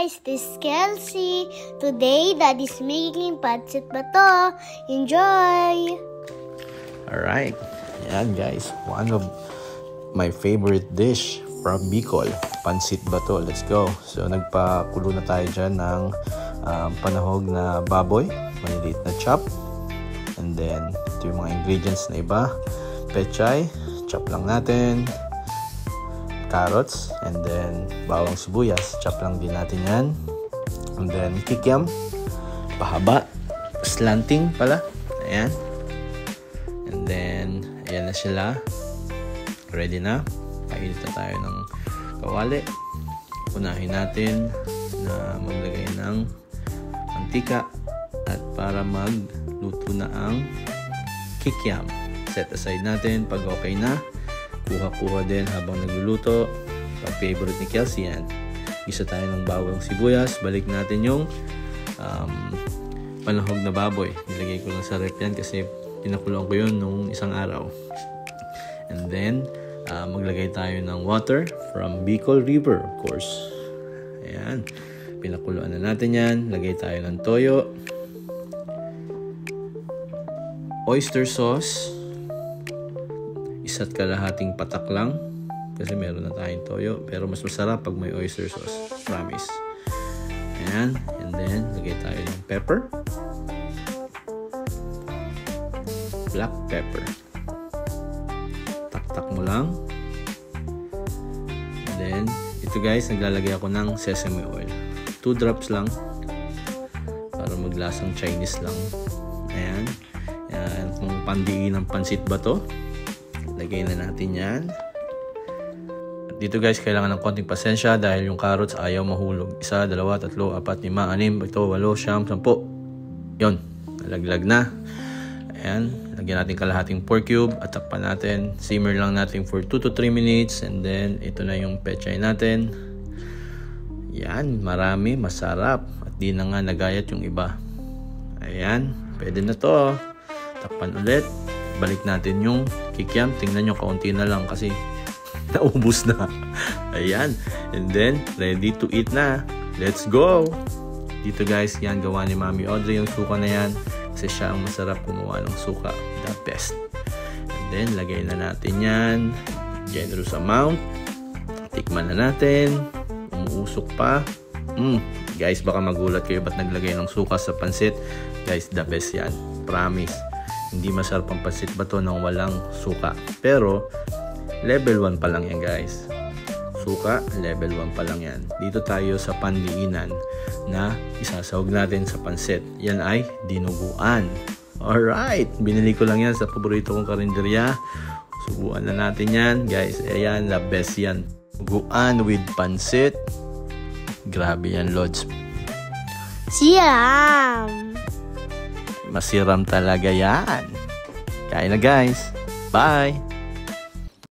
guys, this is Kelsey. Today, Daddy's making pancit bato. Enjoy! Alright, yan guys, one of my favorite dish from Bicol, pancit bato. Let's go. So nagpakulo na tayo dyan ng panahog na baboy, maliliit na chop. And then, ito yung mga ingredients na iba. Pechay, chop lang natin. Carrots, and then bawang sibuyas, chop lang din natin yan. And then kikiam, pahaba, slanting pala, ayan. And then ayan na sila, ready na. Painit na tayo ng kawali. Unahin natin na maglagay ng mantika at para magluto na ang kikiam. Set aside natin. Pag okay na, kuha-kuha din habang nagluluto. Pag favorite ni Kelsey yan, isa tayo ng bawang sibuyas. Balik natin yung panahog na baboy. Nilagay ko lang sa rep yan kasi pinakuloan ko yun nung isang araw. And then maglagay tayo ng water from Bicol River, of course. Ayan, pinakuloan na natin yan. Lagay tayo ng toyo, oyster sauce, isa't kalahating patak lang kasi meron na tayong toyo, pero mas masarap pag may oyster sauce, promise. Ayan, and then lagay tayo ng pepper, black pepper, taktak mo lang. And then ito guys, naglalagay ako ng sesame oil, 2 drops lang para maglasang Chinese lang. Ayan, yan kung pandiin ng pansit bato. Lagay na natin yan. At dito guys, kailangan ng konting pasensya dahil yung carrots ayaw mahulog. 1, 2, 3, 4, 5, 6, 7, 8, 10. Yun, nalaglag na. Ayan, lagyan natin kalahating pork cube at takpan natin. Simmer lang natin for 2 to 3 minutes. And then, ito na yung pechay natin. Yan, marami, masarap. At di na nga nagayat yung iba. Ayan, pwede na to. Takpan ulit. Balik natin yung kikiam. Tingnan nyo, kaunti na lang kasi naubos na. Ayan. And then, ready to eat na. Let's go! Dito guys, yan gawa ni Mami Audrey yung suka na yan. Kasi siya ang masarap gumawa ng suka. The best. And then, lagay na natin yan. Generous amount. Tikman na natin. Umuusok pa. Guys, baka magulat kayo ba't naglagay ng suka sa pansit. Guys, the best yan. Promise. Hindi masarap ang pansit bato nang walang suka. Pero, level 1 pa lang yan guys. Suka, level 1 pa lang yan. Dito tayo sa pandiinan na isasawag natin sa pansit. Yan ay dinuguan. Alright! Binili ko lang yan sa paborito kong karinderya. Subuan na natin yan. Guys, ayan, the best yan. Dinuguan with pansit. Grabe yan, Lods. Siyam! Masiram talaga yan. Kain na guys. Bye!